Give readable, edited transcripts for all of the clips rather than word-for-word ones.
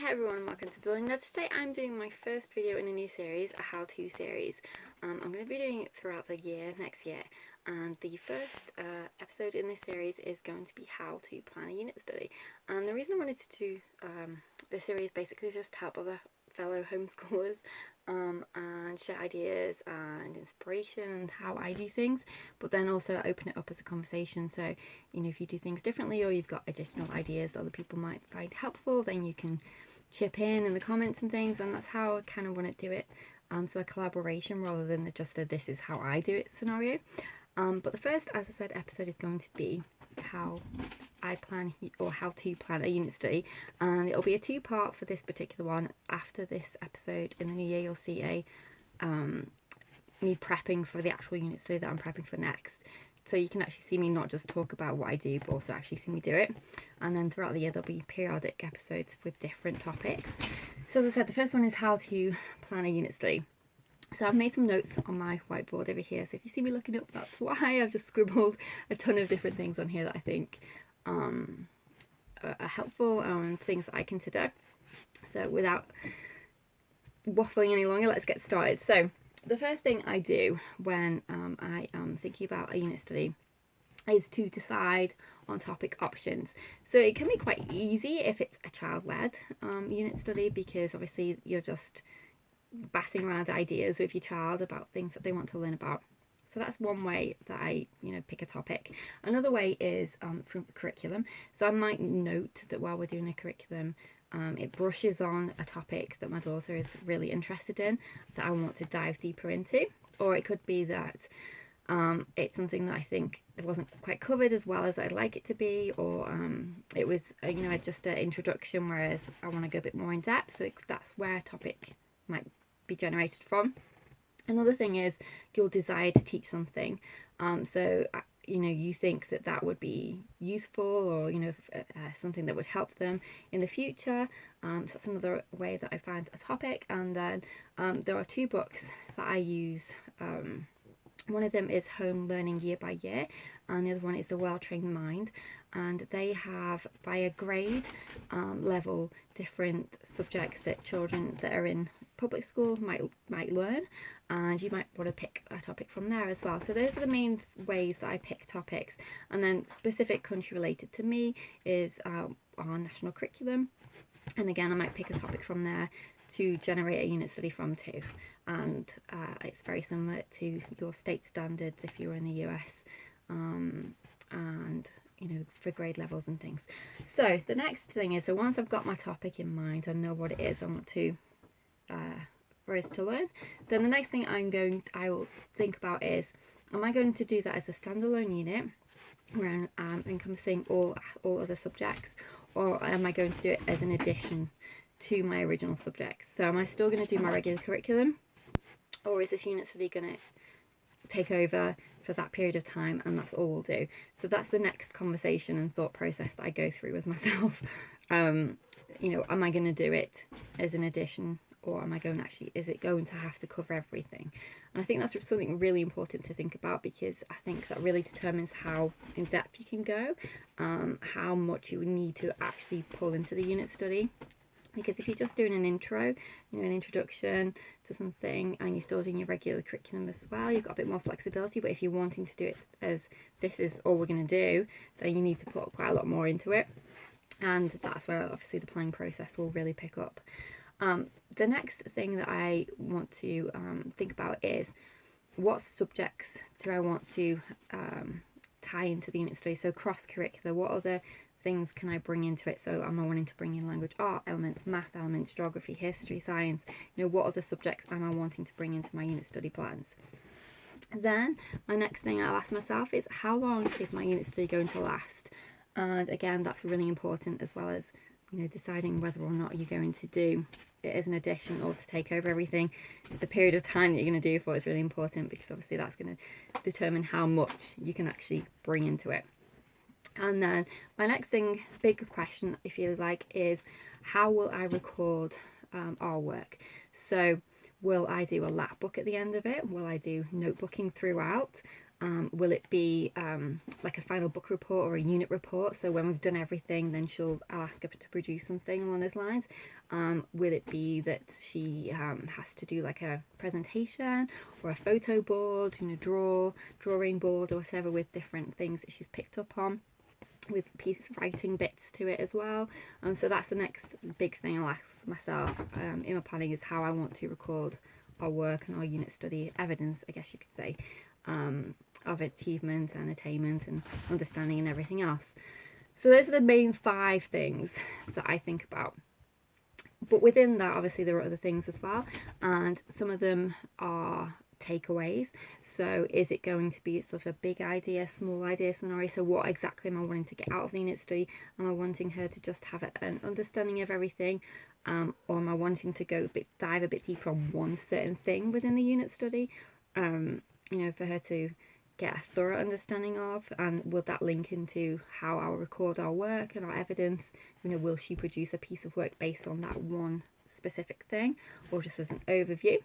Hi everyone and welcome to The Learning Ladder. Today I'm doing my first video in a new series, a how-to series. I'm going to be doing it throughout the year, next year, and the first episode in this series is going to be how to plan a unit study. And the reason I wanted to do this series basically is just to help other fellow homeschoolers and share ideas and inspiration and how I do things, but then also open it up as a conversation. So, you know, if you do things differently or you've got additional ideas that other people might find helpful, then you can chip in the comments and things, and that's how I kind of want to do it. So a collaboration rather than just a this is how I do it scenario. But the first, as I said, episode is going to be how I plan or how to plan a unit study, and it'll be a two-part for this particular one. After this episode in the new year, you'll see a me prepping for the actual unit study that I'm prepping for next. So you can actually see me not just talk about what I do, but also actually see me do it. And then throughout the year, there'll be periodic episodes with different topics. So as I said, the first one is how to plan a unit study. So I've made some notes on my whiteboard over here. So if you see me looking up, that's why. I've just scribbled a ton of different things on here that I think are helpful and things that I consider. So without waffling any longer, let's get started. So the first thing I do when I am thinking about a unit study is to decide on topic options. So it can be quite easy if it's a child-led unit study, because obviously you're just batting around ideas with your child about things that they want to learn about. So that's one way that I, pick a topic. Another way is from curriculum. So I might note that while we're doing a curriculum, it brushes on a topic that my daughter is really interested in that I want to dive deeper into. Or it could be that it's something that I think it wasn't quite covered as well as I'd like it to be, or it was, just an introduction, whereas I want to go a bit more in depth. So that's where a topic might be generated from. Another thing is your desire to teach something. So you think that would be useful, or something that would help them in the future. So that's another way that I find a topic. And then there are two books that I use. One of them is Home Learning Year by Year, and the other one is The Well-Trained Mind. And they have, by a grade level, different subjects that children that are in public school might learn, and you might want to pick a topic from there as well. So those are the main ways that I pick topics. And then specific country related to me is our national curriculum, and again I might pick a topic from there to generate a unit study from too. And it's very similar to your state standards if you're in the US, and for grade levels and things. So the next thing is, so once I've got my topic in mind and know what it is I want to for us to learn, then the next thing I will think about is, am I going to do that as a standalone unit where I'm encompassing all other subjects, or am I going to do it as an addition to my original subjects? So am I still going to do my regular curriculum, or is this unit study going to take over for that period of time and that's all we'll do? So that's the next conversation and thought process that I go through with myself. Am I going to do it as an addition, or am I going is it going to have to cover everything? And I think that's something really important to think about, because I think that really determines how in depth you can go, how much you need to actually pull into the unit study. Because if you're just doing an intro, an introduction to something, and you're still doing your regular curriculum as well, you've got a bit more flexibility. But if you're wanting to do it as this is all we're going to do, then you need to put quite a lot more into it. And that's where obviously the planning process will really pick up. The next thing that I want to think about is, what subjects do I want to tie into the unit study? So cross-curricular, what other things can I bring into it? So am I wanting to bring in language art elements, math elements, geography, history, science? What other subjects am I wanting to bring into my unit study plans? Then my next thing I'll ask myself is, how long is my unit study going to last? And again, that's really important, as well as deciding whether or not you're going to do it as an addition or to take over everything. The period of time that you're going to do for is really important, because obviously that's going to determine how much you can actually bring into it. And then my next thing, big question if you like, is how will I record our work? So will I do a lap book at the end of it? Will I do notebooking throughout? Will it be like a final book report or a unit report? So when we've done everything, then I'll ask her to produce something along those lines. Will it be that she has to do like a presentation or a photo board, drawing board or whatever, with different things that she's picked up on, with pieces of writing bits to it as well. So that's the next big thing I'll ask myself in my planning, is how I want to record our work and our unit study evidence, I guess you could say, of achievement and attainment and understanding and everything else. So those are the main 5 things that I think about. But within that, obviously, there are other things as well, and some of them are takeaways. So is it going to be sort of a big idea, small idea scenario? So what exactly am I wanting to get out of the unit study? Am I wanting her to just have an understanding of everything, or am I wanting to dive a bit deeper on one certain thing within the unit study, for her to get a thorough understanding of? And will that link into how I'll record our work and our evidence? Will she produce a piece of work based on that one specific thing, or just as an overview?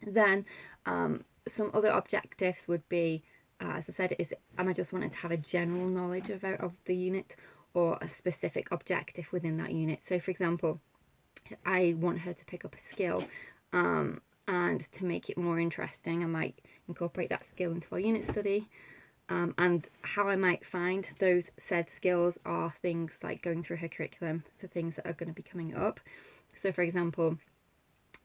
Then some other objectives would be, as I said, am I just wanting to have a general knowledge of the unit, or a specific objective within that unit? So for example, I want her to pick up a skill, and to make it more interesting, I might incorporate that skill into our unit study. And how I might find those said skills are things like going through her curriculum for things that are going to be coming up. So for example,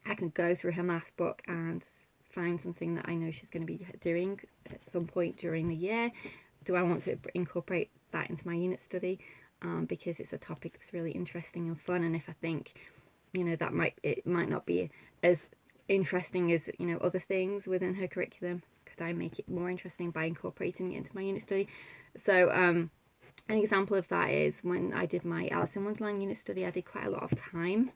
I can go through her math book and find something that I know she's going to be doing at some point during the year. Do I want to incorporate that into my unit study? Because it's a topic that's really interesting and fun, and if I think, it might not be as interesting as other things within her curriculum, could I make it more interesting by incorporating it into my unit study? So an example of that is when I did my Alice in Wonderland unit study, I did quite a lot of time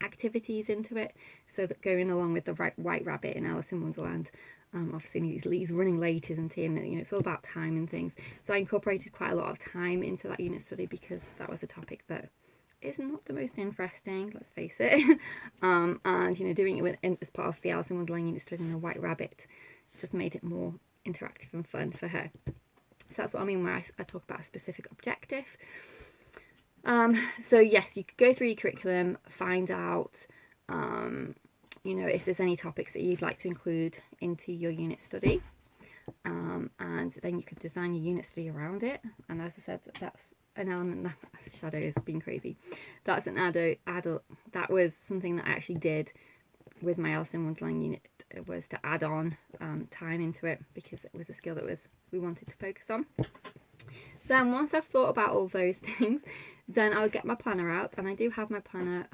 activities into it, so that going along with the White Rabbit in Alice in Wonderland, obviously he's running late, isn't he, and it's all about time and things. So I incorporated quite a lot of time into that unit study, because that was a topic that is not the most interesting, let's face it. And doing it as part of the Alice in Wonderland unit study and the White Rabbit just made it more interactive and fun for her. So that's what I mean when I talk about a specific objective. So yes, you could go through your curriculum, find out if there's any topics that you'd like to include into your unit study, and then you could design your unit study around it. And as I said, that's an element that Shadow is being crazy. That's an adult. That was something that I actually did with my Alice in Wonderland unit. It was to add on time into it, because it was a skill that we wanted to focus on. Then once I've thought about all those things, then I'll get my planner out, and I do have my planner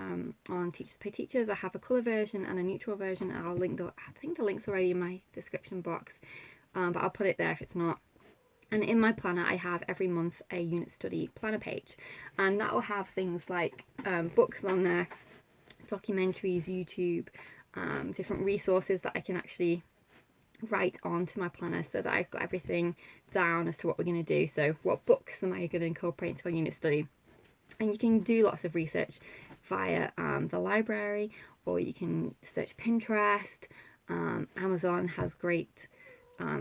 on Teachers Pay Teachers. I have a colour version and a neutral version. I'll link I think the link's already in my description box, but I'll put it there if it's not. And in my planner, I have every month a unit study planner page, and that will have things like books on there, documentaries, YouTube, different resources that I can actually write onto my planner, so that I've got everything down as to what we're going to do. So what books am I going to incorporate into our unit study? And you can do lots of research via the library, or you can search Pinterest. Amazon has great,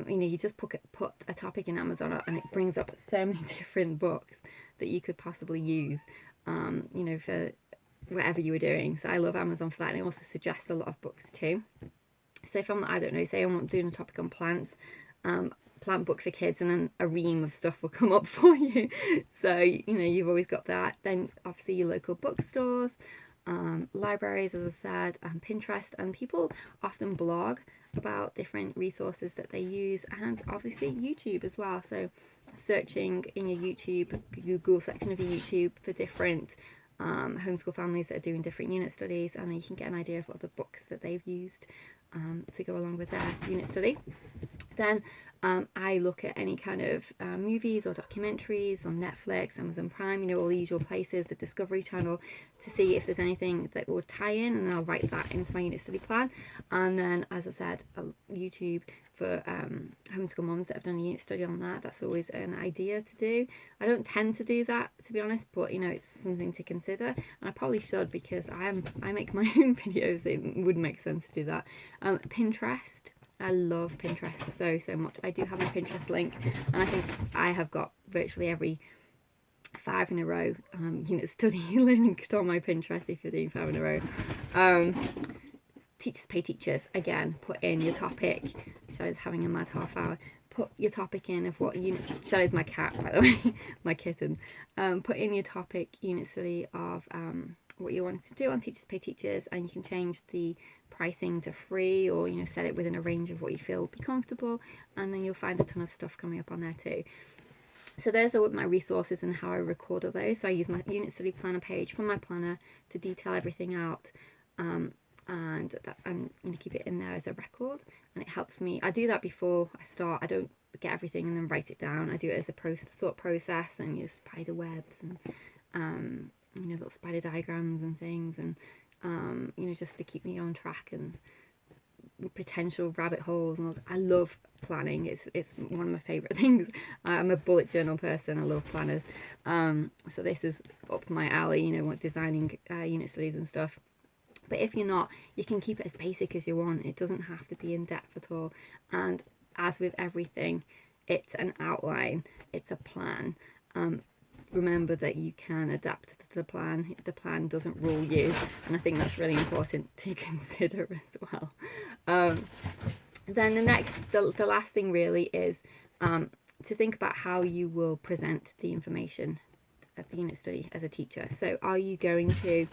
you just put a topic in Amazon and it brings up so many different books that you could possibly use, for whatever you were doing. So I love Amazon for that, and it also suggests a lot of books too. So if say I'm doing a topic on plants, plant book for kids, and then a ream of stuff will come up for you. So you've always got that. Then obviously your local bookstores, libraries, as I said, and Pinterest, and people often blog about different resources that they use, and obviously YouTube as well. So searching in your Google section of your YouTube for different homeschool families that are doing different unit studies, and then you can get an idea of what the books that they've used to go along with their unit study. Then I look at any kind of movies or documentaries on Netflix, Amazon Prime, all the usual places, the Discovery Channel, to see if there's anything that would tie in, and then I'll write that into my unit study plan. And then, as I said, YouTube for homeschool mums that have done a unit study on that. That's always an idea to do. I don't tend to do that, to be honest, but it's something to consider, and I probably should, because I make my own videos. It would make sense to do that. Pinterest I love Pinterest so much. I do have a Pinterest link, and I think I have got virtually every 5 in a row unit study linked on my Pinterest if you're doing 5 in a row. Teachers pay teachers, again, put in your topic. Shadow's having a mad half hour. Put your topic in of what units. Shadow's my cat, by the way, my kitten. Put in your topic unit study of what you wanted to do on teachers pay teachers, and you can change the pricing to free, or set it within a range of what you feel would be comfortable, and then you'll find a ton of stuff coming up on there too. So those are my resources and how I record all those. So I use my unit study planner page from my planner to detail everything out, and keep it in there as a record, and it helps me. I do that before I start. I don't get everything and then write it down. I do it as a thought process, and use spider webs and little spider diagrams and things, and just to keep me on track, and potential rabbit holes. And I love planning. It's one of my favorite things. I'm a bullet journal person. I love planners. So this is up my alley, designing unit studies and stuff. But if you're not, you can keep it as basic as you want. It doesn't have to be in depth at all. And as with everything, it's an outline, it's a plan. Remember that you can adapt to the plan. The plan doesn't rule you, and I think that's really important to consider as well. Then the last thing really is to think about how you will present the information at the unit study as a teacher. So are you going to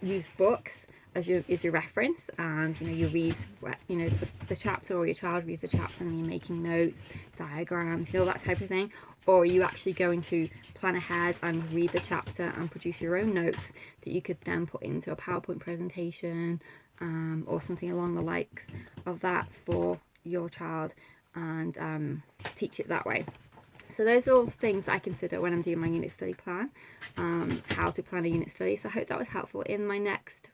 use books as your reference, and you read the chapter, or your child reads the chapter and you're making notes, diagrams, that type of thing? Or are you actually going to plan ahead and read the chapter and produce your own notes that you could then put into a PowerPoint presentation, or something along the likes of that for your child, and teach it that way? So those are all things that I consider when I'm doing my unit study plan, how to plan a unit study. So I hope that was helpful. In my next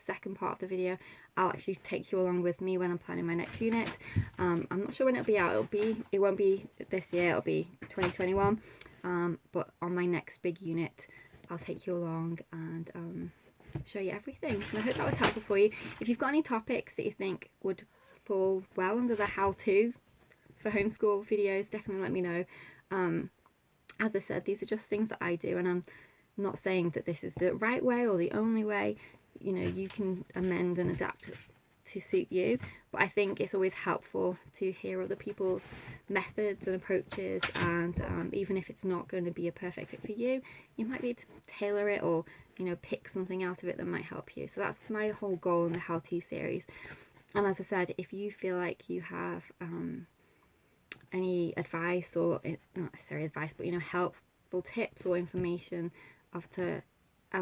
second part of the video, I'll actually take you along with me when I'm planning my next unit. I'm not sure when it'll be out. It won't be this year, it'll be 2021. But on my next big unit, I'll take you along and show you everything. And I hope that was helpful for you. If you've got any topics that you think would fall well under the how-to for homeschool videos, definitely let me know. As I said, these are just things that I do, and I'm not saying that this is the right way or the only way. You can amend and adapt to suit you, but I think it's always helpful to hear other people's methods and approaches, and even if it's not going to be a perfect fit for you, you might be able to tailor it, or pick something out of it that might help you. So that's my whole goal in the how-to series. And as I said, if you feel like you have any advice, or not necessarily advice, but helpful tips or information of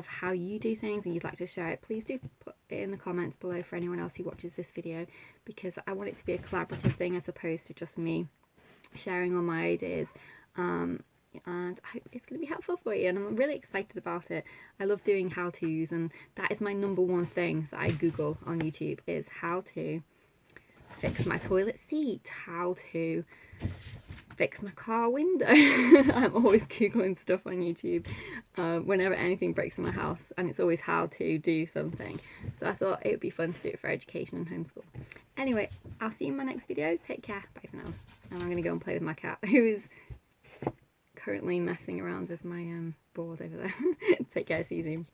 how you do things, and you'd like to share it, please do put it in the comments below for anyone else who watches this video, because I want it to be a collaborative thing as opposed to just me sharing all my ideas. And I hope it's going to be helpful for you, and I'm really excited about it. I love doing how-tos, and that is my number one thing that I Google on YouTube, is how to fix my toilet seat, how to fix my car window. I'm always Googling stuff on YouTube whenever anything breaks in my house, and it's always how to do something. So I thought it would be fun to do it for education and homeschool. Anyway, I'll see you in my next video. Take care. Bye for now. And I'm going to go and play with my cat, who is currently messing around with my board over there. Take care. See you soon.